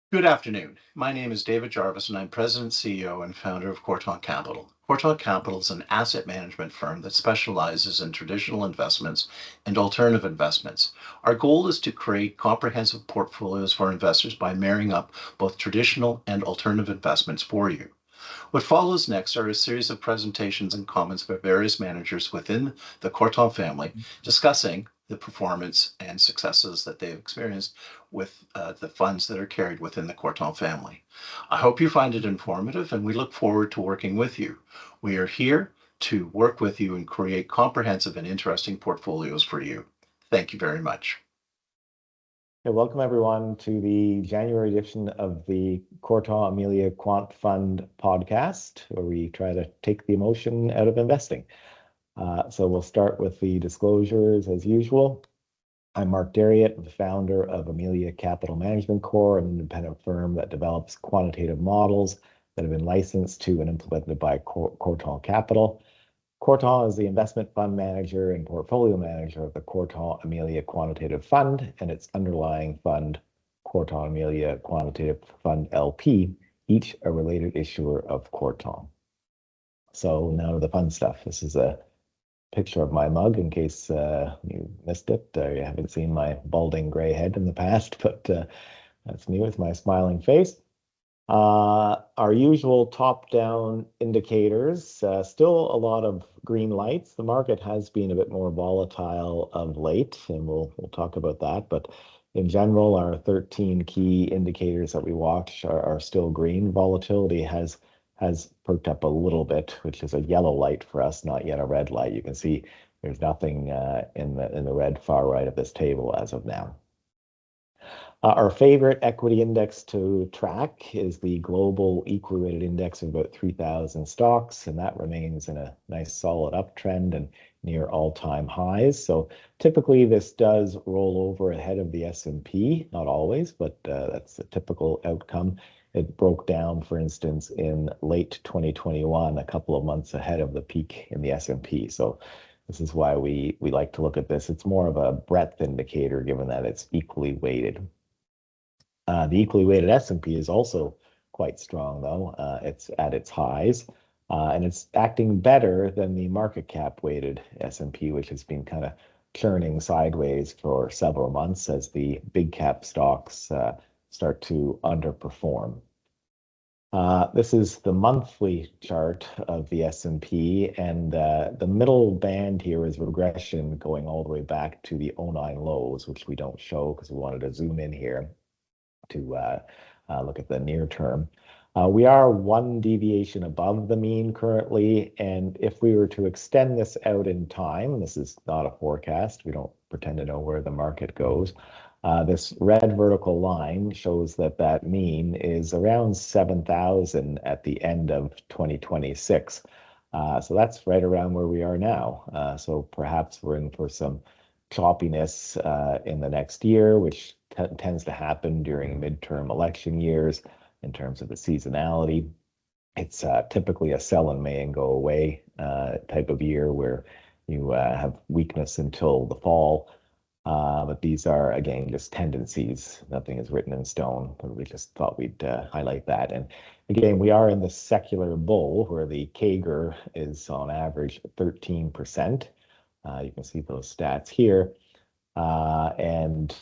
Good afternoon. My name is David Jarvis, and I'm President, CEO, and founder of Corton Capital. Corton Capital is an asset management firm that specializes in traditional investments and alternative investments. Our goal is to create comprehensive portfolios for investors by marrying up both traditional and alternative investments for you. What follows next are a series of presentations and comments by various managers within the Corton family discussing the performance and successes that they've experienced with the funds that are carried within the Corton family. I hope you find it informative, and we look forward to working with you. We are here to work with you and create comprehensive and interesting portfolios for you. Thank you very much. Welcome everyone to the January edition of the Corton Aemelia Quant Fund podcast, where we try to take the emotion out of investing. So we'll start with the disclosures as usual. I'm Mark Deriet, the founder of Aemelia Capital Management Corp., an independent firm that develops quantitative models that have been licensed to and implemented by Corton Capital. Corton is the investment fund manager and portfolio manager of the Corton Aemelia Quantitative Fund and its underlying fund, Corton Aemelia Quantitative Fund LP, each a related issuer of Corton. So now to the fun stuff. This is a picture of my mug in case you missed it or you haven't seen my balding gray head in the past, but that's me with my smiling face. Our usual top-down indicators, still a lot of green lights. The market has been a bit more volatile of late, and we'll talk about that. But in general, our 13 key indicators that we watch are still green. Volatility has perked up a little bit, which is a yellow light for us, not yet a red light. You can see there's nothing in the red far right of this table as of now. Our favorite equity index to track is the global equally weighted index of about 3,000 stocks, and that remains in a nice solid uptrend and near all-time highs. So typically this does roll over ahead of the S&P, not always, but that's a typical outcome. It broke down, for instance, in late 2021, a couple of months ahead of the peak in the S&P. So this is why we like to look at this. It's more of a breadth indicator, given that it's equally weighted. The equally weighted S&P is also quite strong, though. It's at its highs, and it's acting better than the market cap weighted S&P, which has been kind of churning sideways for several months as the big cap stocks start to underperform. This is the monthly chart of the S&P, and the middle band here is regression going all the way back to the '09 lows, which we don't show because we wanted to zoom in here to look at the near term. We are one deviation above the mean currently, and if we were to extend this out in time, this is not a forecast, we don't pretend to know where the market goes. This red vertical line shows that mean is around 7,000 at the end of 2026. So that's right around where we are now. So perhaps we're in for some choppiness in the next year, which tends to happen during midterm election years in terms of the seasonality. It's typically a sell in May and go away type of year where you have weakness until the fall. But these are, again, just tendencies. Nothing is written in stone, but we just thought we'd highlight that. And again, we are in the secular bull where the CAGR is on average 13%. You can see those stats here. And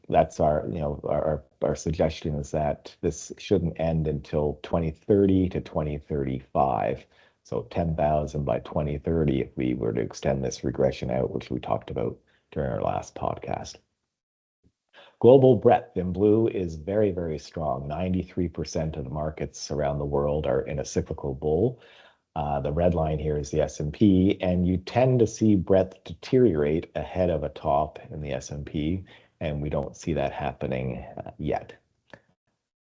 that's our suggestion is that this shouldn't end until 2030 to 2035. So 10,000 by 2030 if we were to extend this regression out, which we talked about during our last podcast. Global breadth in blue is very, very strong. 93% of the markets around the world are in a cyclical bull. The red line here is the S&P, and you tend to see breadth deteriorate ahead of a top in the S&P, and we don't see that happening yet.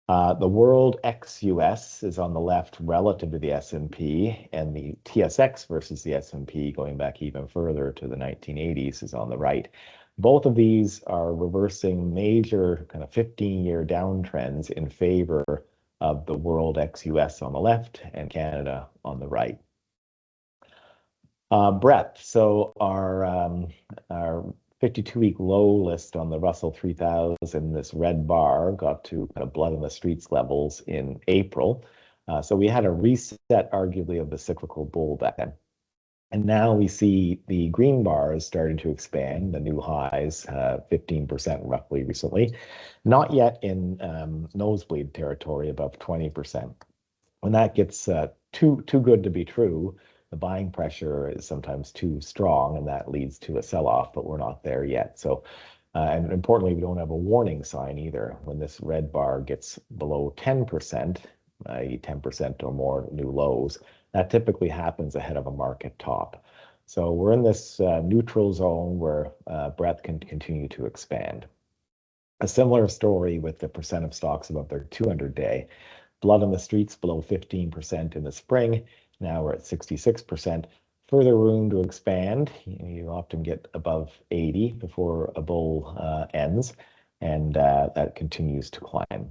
The world ex-US is on the left relative to the S&P, and the TSX versus the S&P, going back even further to the 1980s, is on the right. Both of these are reversing major kind of 15-year downtrends in favor of the world ex-US on the left and Canada on the right. Breadth. So our 52-week low list on the Russell 3000, this red bar, got to kind of blood in the streets levels in April. So we had a reset, arguably, of the cyclical bull back then. And now we see the green bars starting to expand, the new highs, 15% roughly recently, not yet in nosebleed territory above 20%. When that gets too good to be true, the buying pressure is sometimes too strong, and that leads to a sell-off, but we're not there yet. So, and importantly, we don't have a warning sign either. When this red bar gets below 10%, i.e. 10% or more new lows, that typically happens ahead of a market top. So we're in this neutral zone where breadth can continue to expand. A similar story with the percent of stocks above their 200-day. Blood on the streets below 15% in the spring. Now we're at 66%. Further room to expand. You often get above 80 before a bull ends, and that continues to climb.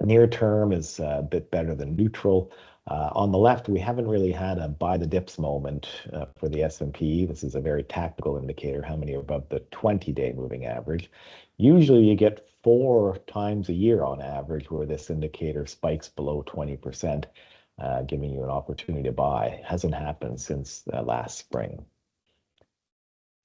Near term is a bit better than neutral. On the left, we haven't really had a buy the dips moment for the S&P. This is a very tactical indicator, how many are above the 20-day moving average. Usually you get 4 times a year on average where this indicator spikes below 20%, giving you an opportunity to buy. Hasn't happened since last spring.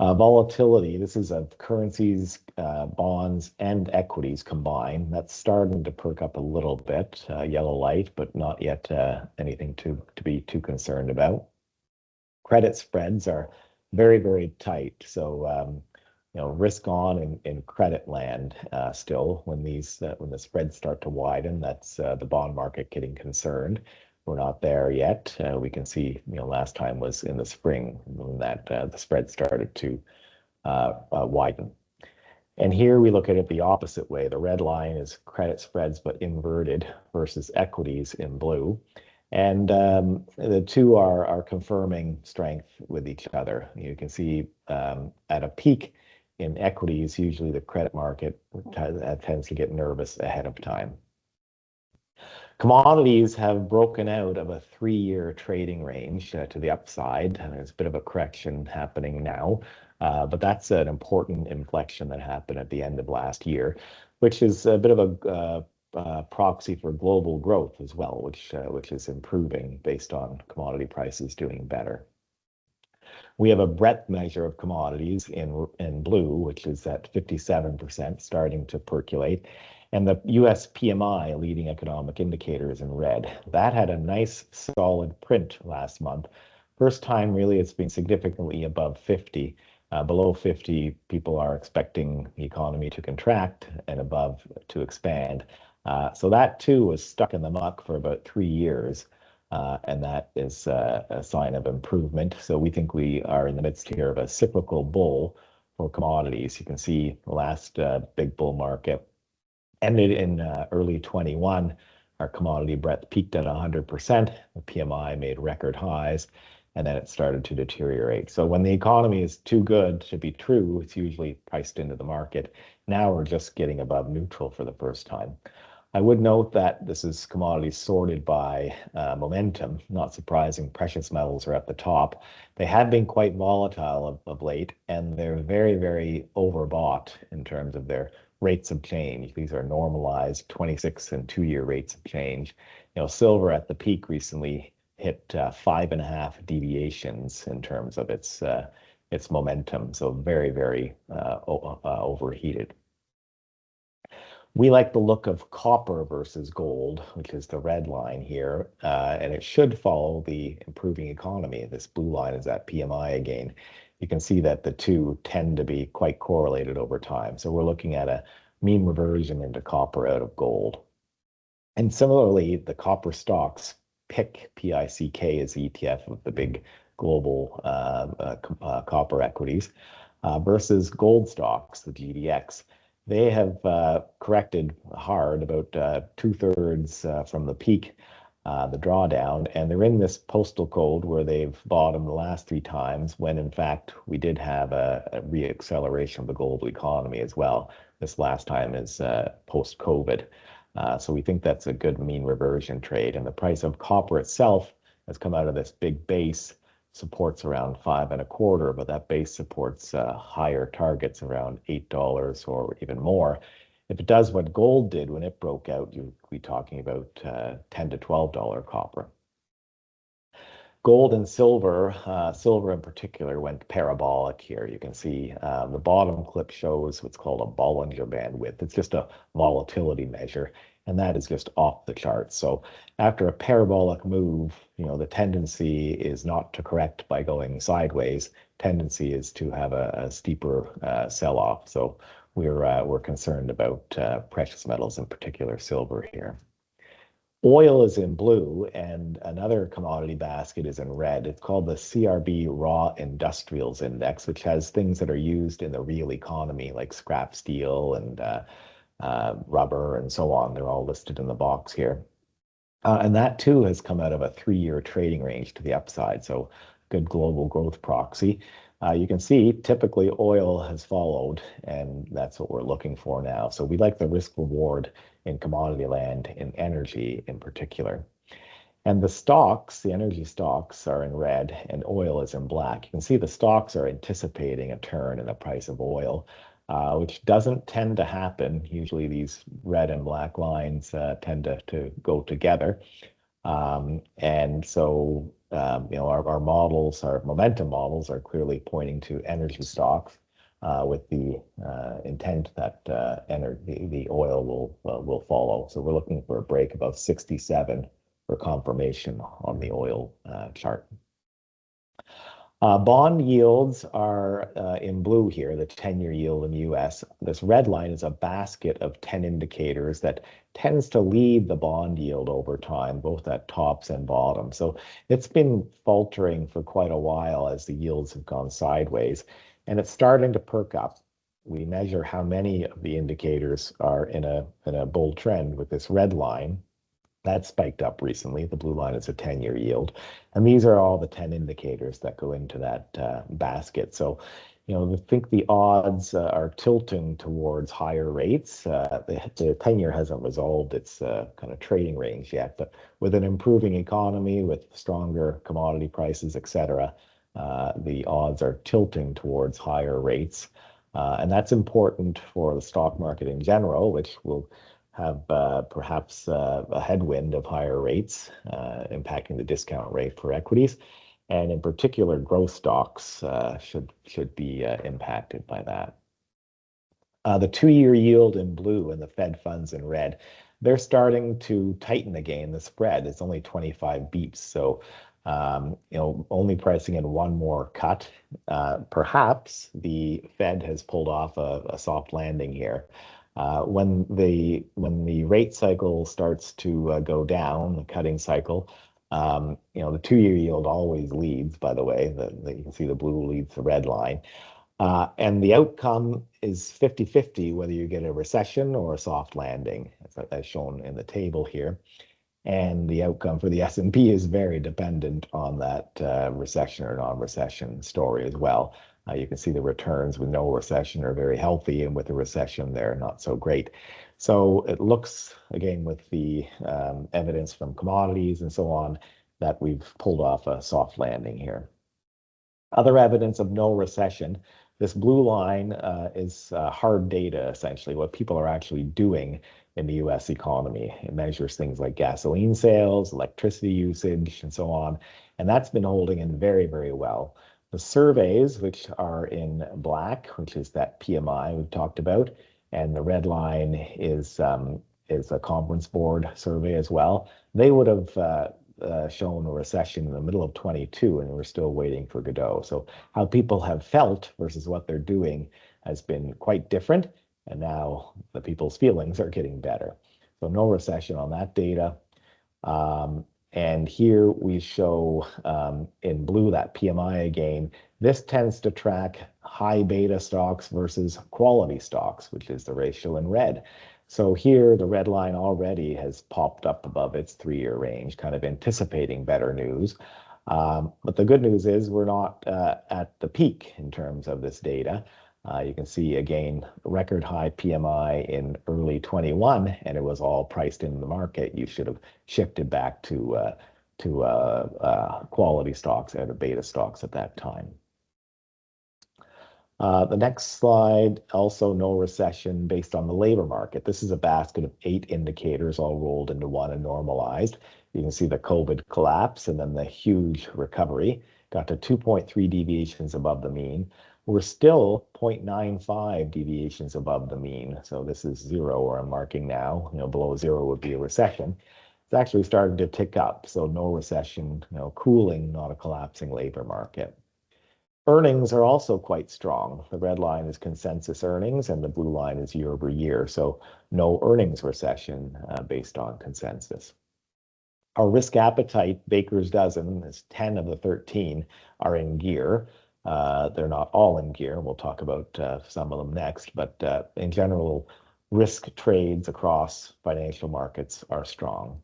Volatility, this is of currencies, bonds, and equities combined. That's starting to perk up a little bit, yellow light, but not yet anything to be too concerned about. Credit spreads are very, very tight. So, risk on in credit land still when when the spreads start to widen. That's the bond market getting concerned. We're not there yet. We can see, last time was in the spring when that the spread started to widen. And here we look at it the opposite way. The red line is credit spreads, but inverted versus equities in blue. And the two are confirming strength with each other. You can see at a peak in equities, usually the credit market tends to get nervous ahead of time. Commodities have broken out of a 3-year trading range to the upside, and there's a bit of a correction happening now. But that's an important inflection that happened at the end of last year, which is a bit of a proxy for global growth as well, which is improving based on commodity prices doing better. We have a breadth measure of commodities in blue, which is at 57%, starting to percolate. And the US PMI, leading economic indicator, is in red. That had a nice solid print last month. First time really it's been significantly above 50. Below 50, people are expecting the economy to contract and above to expand. So that too was stuck in the muck for about 3 years. And that is a sign of improvement. So we think we are in the midst here of a cyclical bull for commodities. You can see the last big bull market ended in early 21. Our commodity breadth peaked at 100%. The PMI made record highs, and then it started to deteriorate. So when the economy is too good to be true, it's usually priced into the market. Now we're just getting above neutral for the first time. I would note that this is commodities sorted by momentum. Not surprising, precious metals are at the top. They have been quite volatile of late, and they're very, very overbought in terms of their rates of change. These are normalized 26 and 2-year rates of change. Silver at the peak recently hit 5.5 deviations in terms of its momentum. So very, very overheated. We like the look of copper versus gold, which is the red line here, and it should follow the improving economy. This blue line is that PMI again. You can see that the two tend to be quite correlated over time. So we're looking at a mean reversion into copper out of gold. And similarly, the copper stocks, PIC, P-I-C-K is the ETF of the big global copper equities, versus gold stocks, the GDX. They have corrected hard, about 2/3 from the peak, the drawdown, and they're in this postal code where they've bottomed the last 3 times, when in fact we did have a reacceleration of the global economy as well. This last time is post-COVID. So we think that's a good mean reversion trade. And the price of copper itself has come out of this big base supports around 5.25, but that base supports higher targets around $8 or even more. If it does what gold did when it broke out, you'd be talking about $10 to $12 copper. Gold and silver, silver in particular, went parabolic here. You can see the bottom clip shows what's called a Bollinger Band width. It's just a volatility measure, and that is just off the charts. So after a parabolic move, the tendency is not to correct by going sideways. Tendency is to have a steeper sell-off. So we're concerned about precious metals, in particular silver here. Oil is in blue, and another commodity basket is in red. It's called the CRB Raw Industrials Index, which has things that are used in the real economy, like scrap steel and rubber and so on. They're all listed in the box here. And that too has come out of a 3-year trading range to the upside, so good global growth proxy. You can see typically oil has followed, and that's what we're looking for now. So we like the risk reward in commodity land, in energy in particular. And the stocks, the energy stocks, are in red and oil is in black. You can see the stocks are anticipating a turn in the price of oil, which doesn't tend to happen. Usually these red and black lines tend to go together. And so, our models, our momentum models are clearly pointing to energy stocks with the intent that the oil will follow. So we're looking for a break above 67 for confirmation on the oil chart. Bond yields are in blue here, the 10-year yield in the US. This red line is a basket of 10 indicators that tends to lead the bond yield over time, both at tops and bottoms. So it's been faltering for quite a while as the yields have gone sideways, and it's starting to perk up. We measure how many of the indicators are in a bull trend with this red line. That spiked up recently. The blue line is a 10-year yield. And these are all the 10 indicators that go into that basket. So, I think the odds are tilting towards higher rates. The 10-year hasn't resolved its kind of trading range yet, but with an improving economy, with stronger commodity prices, et cetera, the odds are tilting towards higher rates. And that's important for the stock market in general, which will have perhaps a headwind of higher rates impacting the discount rate for equities. And in particular, growth stocks should be impacted by that. The 2-year yield in blue and the Fed funds in red, they're starting to tighten again. The spread is only 25 beeps. So, only pricing in one more cut. Perhaps the Fed has pulled off a soft landing here. When the rate cycle starts to go down, the cutting cycle, the 2-year yield always leads, by the way. You can see the blue leads the red line. And the outcome is 50-50, whether you get a recession or a soft landing, as shown in the table here. And the outcome for the S&P is very dependent on that recession or non-recession story as well. You can see the returns with no recession are very healthy, and with a recession, they're not so great. So it looks, again, with the evidence from commodities and so on, that we've pulled off a soft landing here. Other evidence of no recession, this blue line is hard data, essentially, what people are actually doing in the US economy. It measures things like gasoline sales, electricity usage, and so on. And that's been holding in very, very well. The surveys, which are in black, which is that PMI we've talked about, and the red line is a conference board survey as well. They would have shown a recession in the middle of 22, and we're still waiting for Godot. So how people have felt versus what they're doing has been quite different, and now the people's feelings are getting better. So no recession on that data. And here we show in blue that PMI again. This tends to track high beta stocks versus quality stocks, which is the ratio in red. So here the red line already has popped up above its 3-year range, kind of anticipating better news. But the good news is we're not at the peak in terms of this data. You can see again record high PMI in early 21, and it was all priced in the market. You should have shifted back to quality stocks out of beta stocks at that time. The next slide, also no recession based on the labor market. This is a basket of 8 indicators all rolled into one and normalized. You can see the COVID collapse and then the huge recovery. Got to 2.3 deviations above the mean. We're still 0.95 deviations above the mean. So this is 0 where I'm marking now. Below 0 would be a recession. It's actually starting to tick up. So no recession, cooling, not a collapsing labor market. Earnings are also quite strong. The red line is consensus earnings and the blue line is year over year. So no earnings recession based on consensus. Our risk appetite, Baker's dozen, is 10 of the 13 are in gear. They're not all in gear. We'll talk about some of them next, but in general, risk trades across financial markets are strong.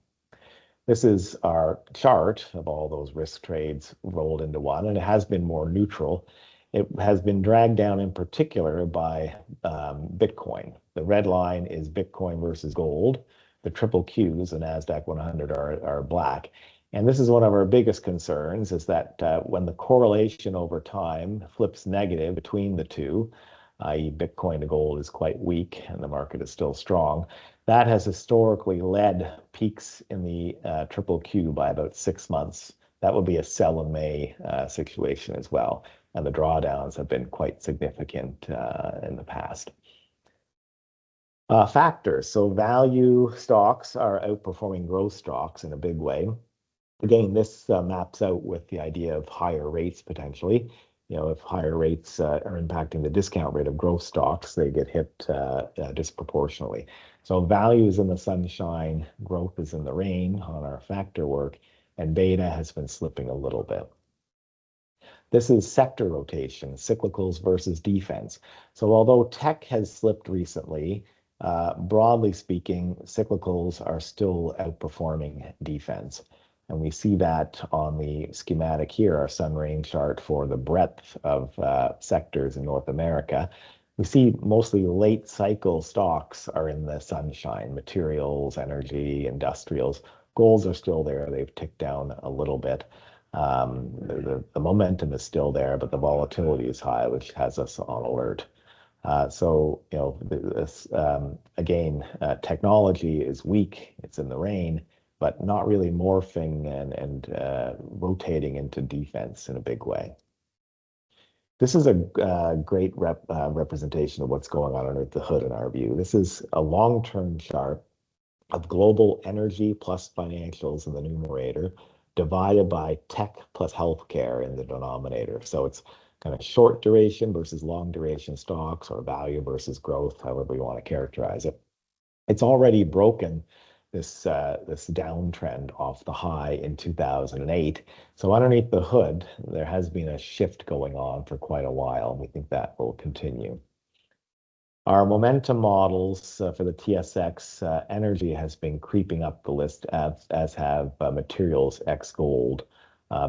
This is our chart of all those risk trades rolled into one, and it has been more neutral. It has been dragged down in particular by Bitcoin. The red line is Bitcoin versus gold. The triple Qs, the NASDAQ 100, are black. And this is one of our biggest concerns, is that when the correlation over time flips negative between the two, i.e. Bitcoin to gold is quite weak and the market is still strong, that has historically led peaks in the triple Q by about 6 months. That would be a sell in May situation as well. And the drawdowns have been quite significant in the past. Factors. So value stocks are outperforming growth stocks in a big way. Again, this maps out with the idea of higher rates potentially. If higher rates are impacting the discount rate of growth stocks, they get hit disproportionately. So value is in the sunshine, growth is in the rain on our factor work, and beta has been slipping a little bit. This is sector rotation, cyclicals versus defense. So although tech has slipped recently, broadly speaking, cyclicals are still outperforming defense. And we see that on the schematic here, our sun rain chart for the breadth of sectors in North America. We see mostly late cycle stocks are in the sunshine, materials, energy, industrials. Golds are still there. They've ticked down a little bit. The momentum is still there, but the volatility is high, which has us on alert. Again, technology is weak. It's in the rain, but not really morphing and rotating into defense in a big way. This is a great representation of what's going on underneath the hood in our view. This is a long-term chart of global energy plus financials in the numerator divided by tech plus healthcare in the denominator. So it's kind of short duration versus long duration stocks, or value versus growth, however you want to characterize it. It's already broken this downtrend off the high in 2008. So underneath the hood, there has been a shift going on for quite a while, and we think that will continue. Our momentum models for the TSX, energy has been creeping up the list, as have materials ex gold.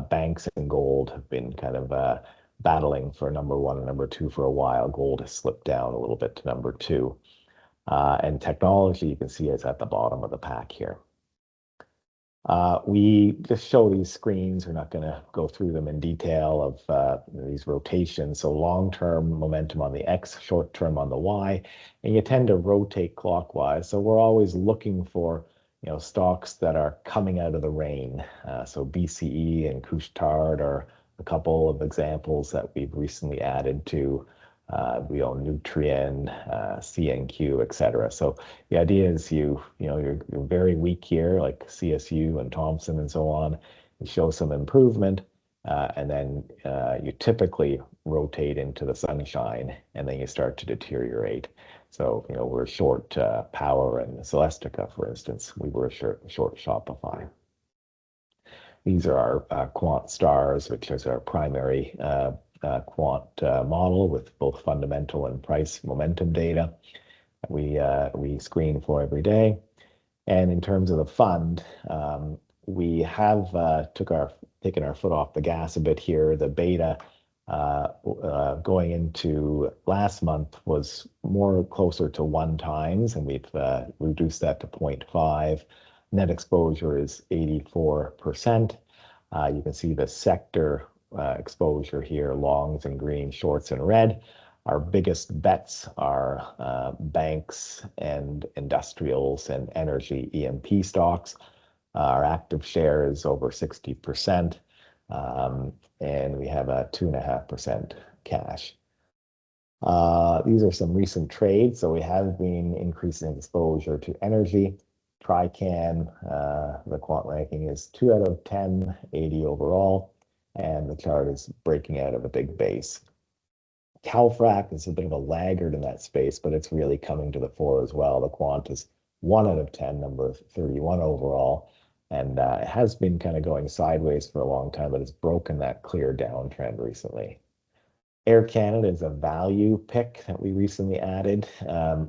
Banks and gold have been kind of battling for number one and number two for a while. Gold has slipped down a little bit to number two. And technology, you can see, is at the bottom of the pack here. We just show these screens. We're not going to go through them in detail of these rotations. So long-term momentum on the X, short-term on the Y, and you tend to rotate clockwise. So we're always looking for stocks that are coming out of the rain. So BCE and Couche-Tard are a couple of examples that we've recently added to. We own Nutrien, CNQ, etc. So the idea is you're very weak here, like CSU and Thompson and so on. You show some improvement, and then you typically rotate into the sunshine, and then you start to deteriorate. So we're short Power and Celestica, for instance. We were short Shopify. These are our quant stars, which is our primary quant model with both fundamental and price momentum data we screen for every day. And in terms of the fund, we have taken our foot off the gas a bit here. The beta going into last month was more closer to 1 times, and we've reduced that to 0.5. Net exposure is 84%. You can see the sector exposure here, longs in green, shorts in red. Our biggest bets are banks and industrials and energy E&P stocks. Our active share is over 60%, and we have a 2.5% cash. These are some recent trades. So we have been increasing exposure to energy. Trican, the quant ranking is 2 out of 10, 80 overall, and the chart is breaking out of a big base. Calfrac is a bit of a laggard in that space, but it's really coming to the fore as well. The quant is 1 out of 10, number 31 overall, and it has been kind of going sideways for a long time, but it's broken that clear downtrend recently. Air Canada is a value pick that we recently added,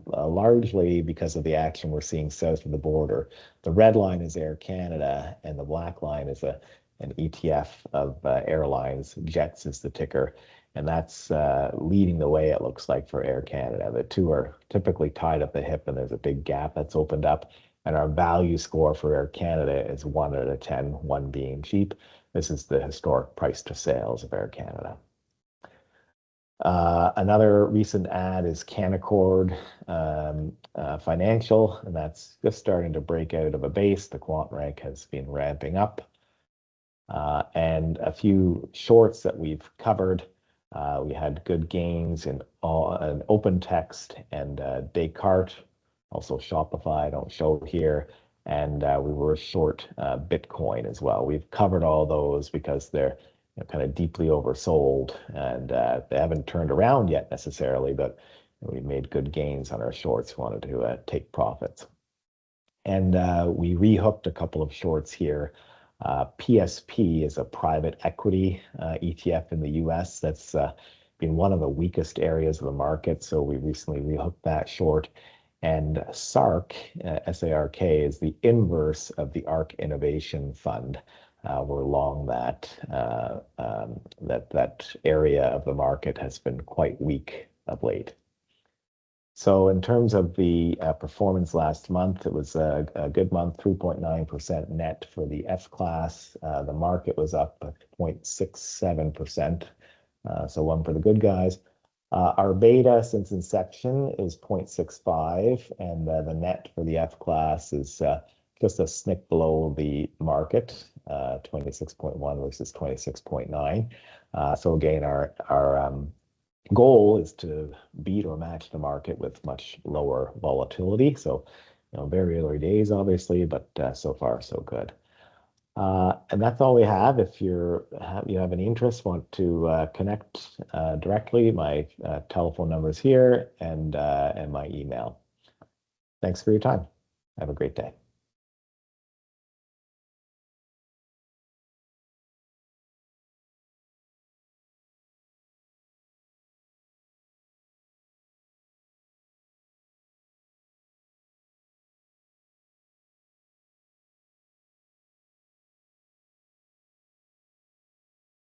largely because of the action we're seeing south of the border. The red line is Air Canada, and the black line is an ETF of airlines. JETS is the ticker, and that's leading the way, it looks like, for Air Canada. The two are typically tied at the hip, and there's a big gap that's opened up. And our value score for Air Canada is 1 out of 10, 1 being cheap. This is the historic price to sales of Air Canada. Another recent add is Canaccord Financial, and that's just starting to break out of a base. The quant rank has been ramping up. And a few shorts that we've covered. We had good gains in Open Text and Descartes, also Shopify, I don't show here. And we were short Bitcoin as well. We've covered all those because they're kind of deeply oversold, and they haven't turned around yet necessarily, but we made good gains on our shorts, wanted to take profits. And we rehooked a couple of shorts here. PSP is a private equity ETF in the US. That's been one of the weakest areas of the market, so we recently rehooked that short. And SARK, S-A-R-K, is the inverse of the ARK Innovation Fund. We're long that area of the market has been quite weak of late. So in terms of the performance last month, it was a good month, 3.9% net for the F class. The market was up 0.67%, so one for the good guys. Our beta since inception is 0.65, and the net for the F class is just a snick below the market, 26.1 versus 26.9. So again, our goal is to beat or match the market with much lower volatility. So, very early days, obviously, but so far so good. And that's all we have. If you have any interest, want to connect directly, my telephone number is here, and my email. Thanks for your time. Have a great day.